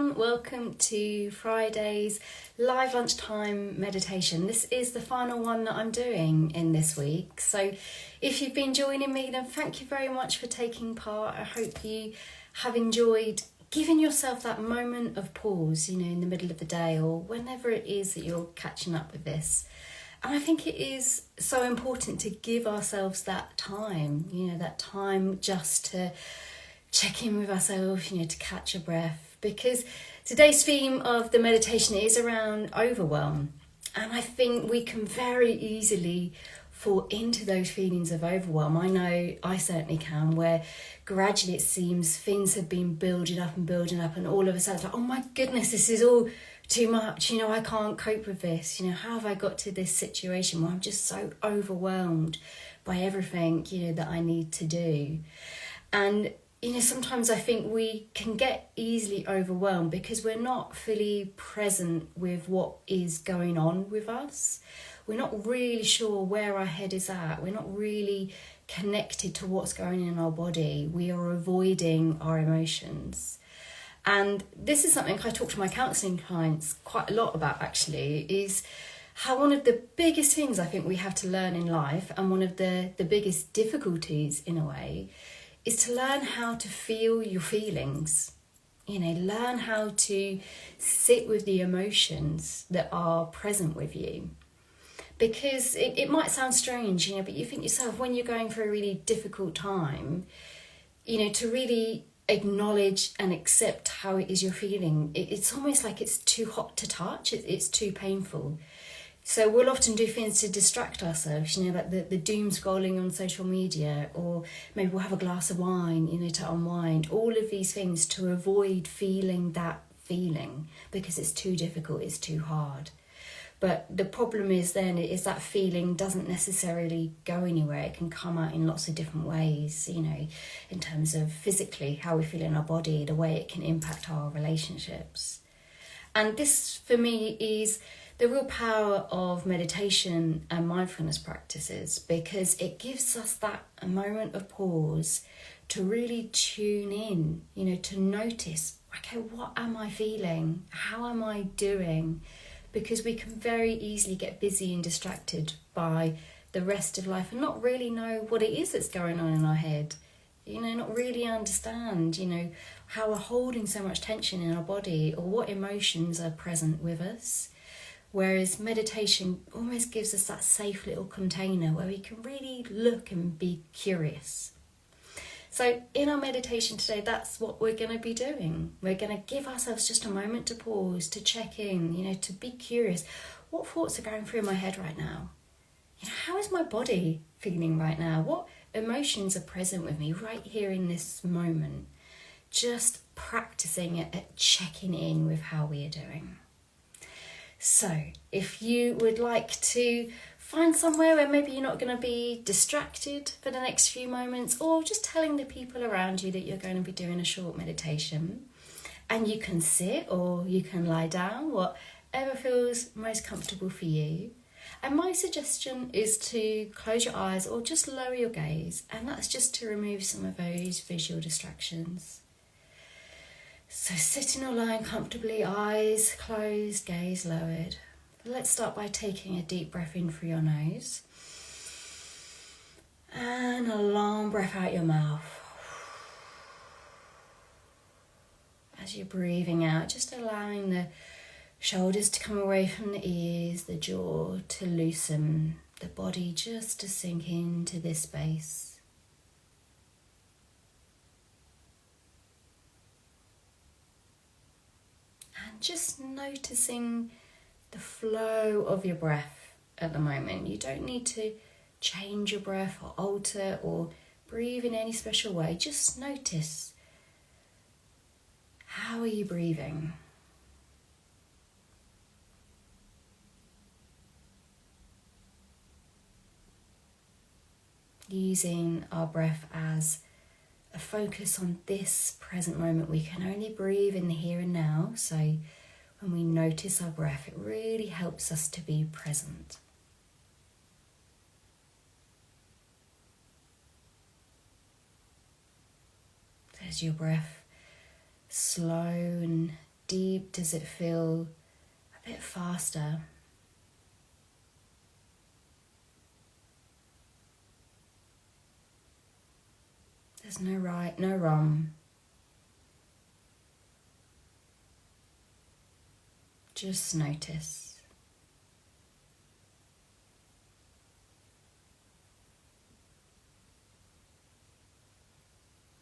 everyone, welcome to Friday's live lunchtime meditation. This is the final one that I'm doing in this week. So if you've been joining me, then thank you very much for taking part. I hope you have enjoyed giving yourself that moment of pause, in the middle of the day or whenever it is that you're catching up with this. And I think it is so important to give ourselves that time, that time just to check in with ourselves, to catch a breath, because today's theme of the meditation is around overwhelm. And I think we can very easily fall into those feelings of overwhelm. I know I certainly can, where gradually it seems things have been building up, and all of a sudden it's like, oh my goodness, this is all too much. I can't cope with this. How have I got to this situation where I'm just so overwhelmed by everything, that I need to do? And sometimes I think we can get easily overwhelmed because we're not fully present with what is going on with us. We're not really sure where our head is at. We're not really connected to what's going on in our body. We are avoiding our emotions. And this is something I talk to my counselling clients quite a lot about, actually, is how one of the biggest things I think we have to learn in life, and one of the biggest difficulties in a way, is to learn how to feel your feelings. Learn how to sit with the emotions that are present with you. Because it might sound strange, but you think yourself, when you're going through a really difficult time, to really acknowledge and accept how it is you're feeling, it's almost like it's too hot to touch, it's too painful. So we'll often do things to distract ourselves, like the doom scrolling on social media, or maybe we'll have a glass of wine, to unwind. All of these things to avoid feeling that feeling because it's too difficult, it's too hard. But the problem is that feeling doesn't necessarily go anywhere. It can come out in lots of different ways, in terms of physically, how we feel in our body, the way it can impact our relationships. And this, for me, is the real power of meditation and mindfulness practices, because it gives us that a moment of pause to really tune in, to notice, okay, what am I feeling? How am I doing? Because we can very easily get busy and distracted by the rest of life and not really know what it is that's going on in our head. Not really understand, how we're holding so much tension in our body or what emotions are present with us. Whereas meditation almost gives us that safe little container where we can really look and be curious. So in our meditation today, that's what we're going to be doing. We're going to give ourselves just a moment to pause, to check in, to be curious. What thoughts are going through my head right now? How is my body feeling right now? What emotions are present with me right here in this moment? Just practicing at checking in with how we are doing. So if you would like to find somewhere where maybe you're not going to be distracted for the next few moments, or just telling the people around you that you're going to be doing a short meditation, and you can sit or you can lie down, whatever feels most comfortable for you. And my suggestion is to close your eyes or just lower your gaze, and that's just to remove some of those visual distractions. So sitting or lying comfortably, eyes closed, gaze lowered. Let's start by taking a deep breath in through your nose and a long breath out your mouth. As you're breathing out, just allowing the shoulders to come away from the ears, the jaw to loosen, the body just to sink into this space. And just noticing the flow of your breath at the moment. You don't need to change your breath or alter or breathe in any special way. Just notice, how are you breathing? Using our breath as a focus on this present moment. We can only breathe in the here and now, so when we notice our breath, it really helps us to be present. As your breath slow and deep does it feel a bit faster? There's no right, no wrong. Just notice.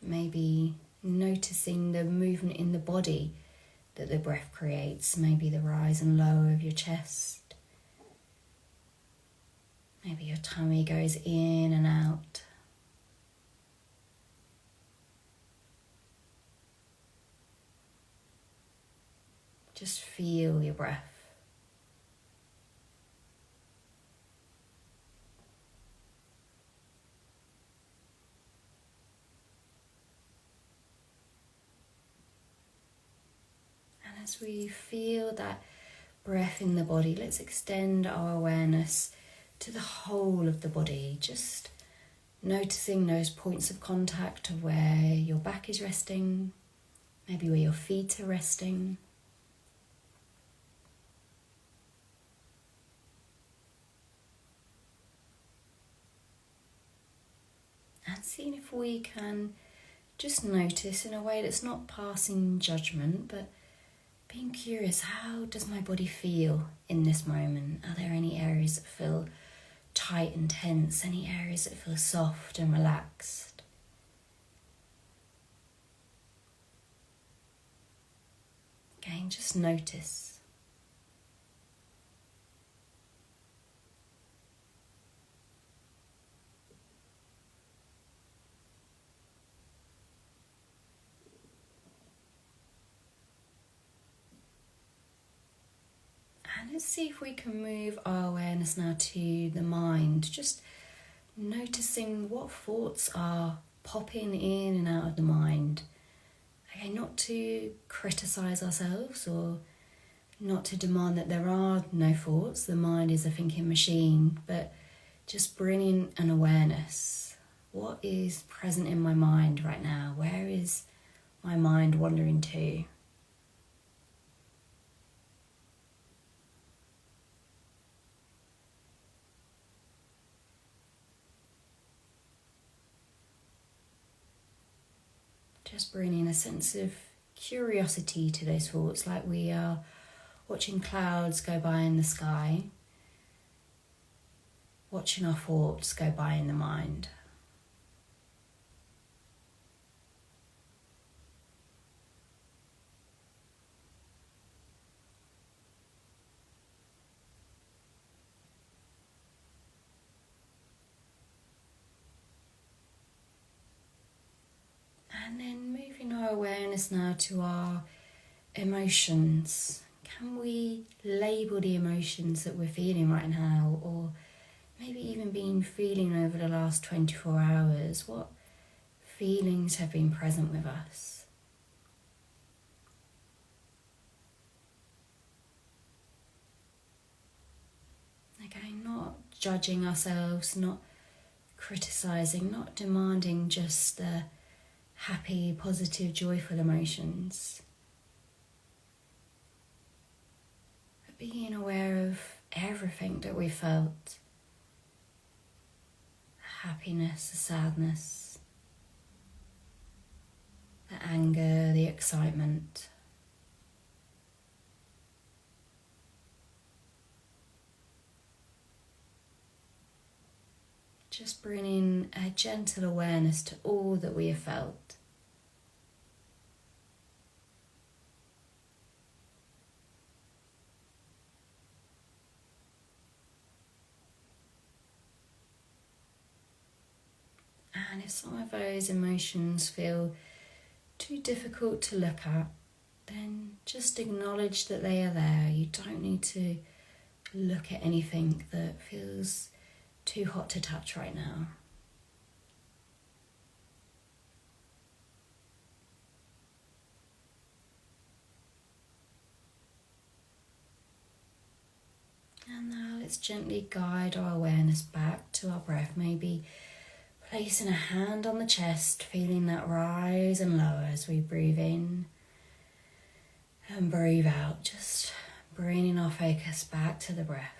Maybe noticing the movement in the body that the breath creates, maybe the rise and lower of your chest. Maybe your tummy goes in and out. Just feel your breath. And as we feel that breath in the body, let's extend our awareness to the whole of the body, just noticing those points of contact of where your back is resting, maybe where your feet are resting. And seeing if we can just notice in a way that's not passing judgment, but being curious, how does my body feel in this moment? Are there any areas that feel tight and tense? Any areas that feel soft and relaxed? Again, just notice. And let's see if we can move our awareness now to the mind, just noticing what thoughts are popping in and out of the mind. Okay, not to criticize ourselves or not to demand that there are no thoughts. The mind is a thinking machine, but just bringing an awareness. What is present in my mind right now? Where is my mind wandering to? Just bringing a sense of curiosity to those thoughts, like we are watching clouds go by in the sky, watching our thoughts go by in the mind. And then moving our awareness now to our emotions. Can we label the emotions that we're feeling right now, or maybe even been feeling over the last 24 hours? What feelings have been present with us? Again, not judging ourselves, not criticizing, not demanding just the happy, positive, joyful emotions, but being aware of everything that we felt. The happiness, the sadness, the anger, the excitement. Just bringing a gentle awareness to all that we have felt. And if some of those emotions feel too difficult to look at, then just acknowledge that they are there. You don't need to look at anything that feels too hot to touch right now. And now let's gently guide our awareness back to our breath, maybe placing a hand on the chest, feeling that rise and lower as we breathe in And breathe out, just bringing our focus back to the breath.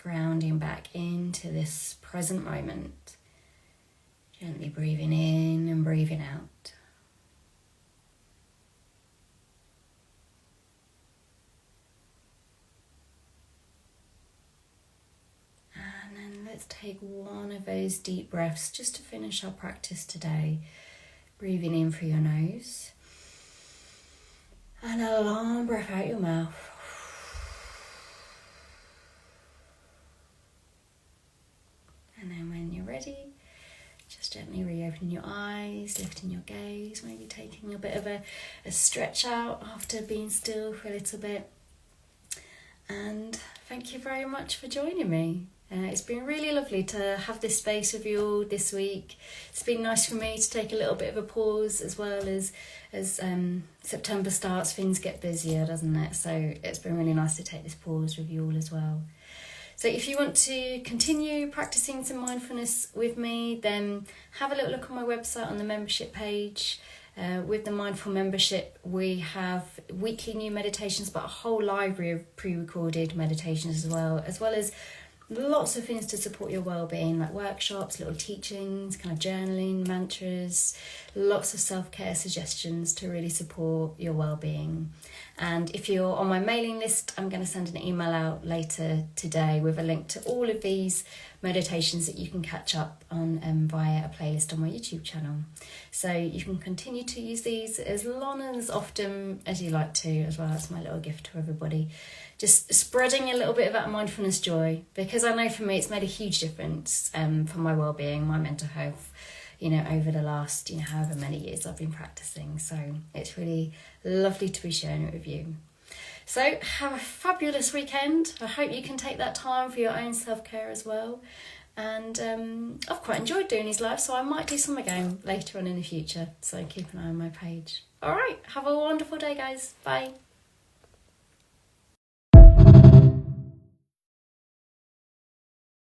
Grounding back into this present moment. Gently breathing in and breathing out. And then let's take one of those deep breaths just to finish our practice today. Breathing in through your nose. And a long breath out your mouth. And then when you're ready, just gently reopen your eyes, lifting your gaze, maybe taking a bit of a stretch out after being still for a little bit. And thank you very much for joining me. It's been really lovely to have this space with you all this week. It's been nice for me to take a little bit of a pause, as well as September starts, things get busier, doesn't it? So it's been really nice to take this pause with you all as well. So if you want to continue practicing some mindfulness with me, then have a little look on my website on the membership page. With the Mindful membership, we have weekly new meditations, but a whole library of pre-recorded meditations as well as lots of things to support your well-being, like workshops, little teachings, kind of journaling, mantras, lots of self-care suggestions to really support your well-being. And if you're on my mailing list, I'm going to send an email out later today with a link to all of these meditations that you can catch up on via a playlist on my YouTube channel. So you can continue to use these as long and as often as you like to as well. That's my little gift to everybody. Just spreading a little bit of that mindfulness joy, because I know for me it's made a huge difference for my well-being, my mental health, over the last, however many years I've been practicing. So it's really lovely to be sharing it with you. So have a fabulous weekend. I hope you can take that time for your own self-care as well. And I've quite enjoyed doing these lives, so I might do some again later on in the future. So keep an eye on my page. All right, have a wonderful day, guys. Bye.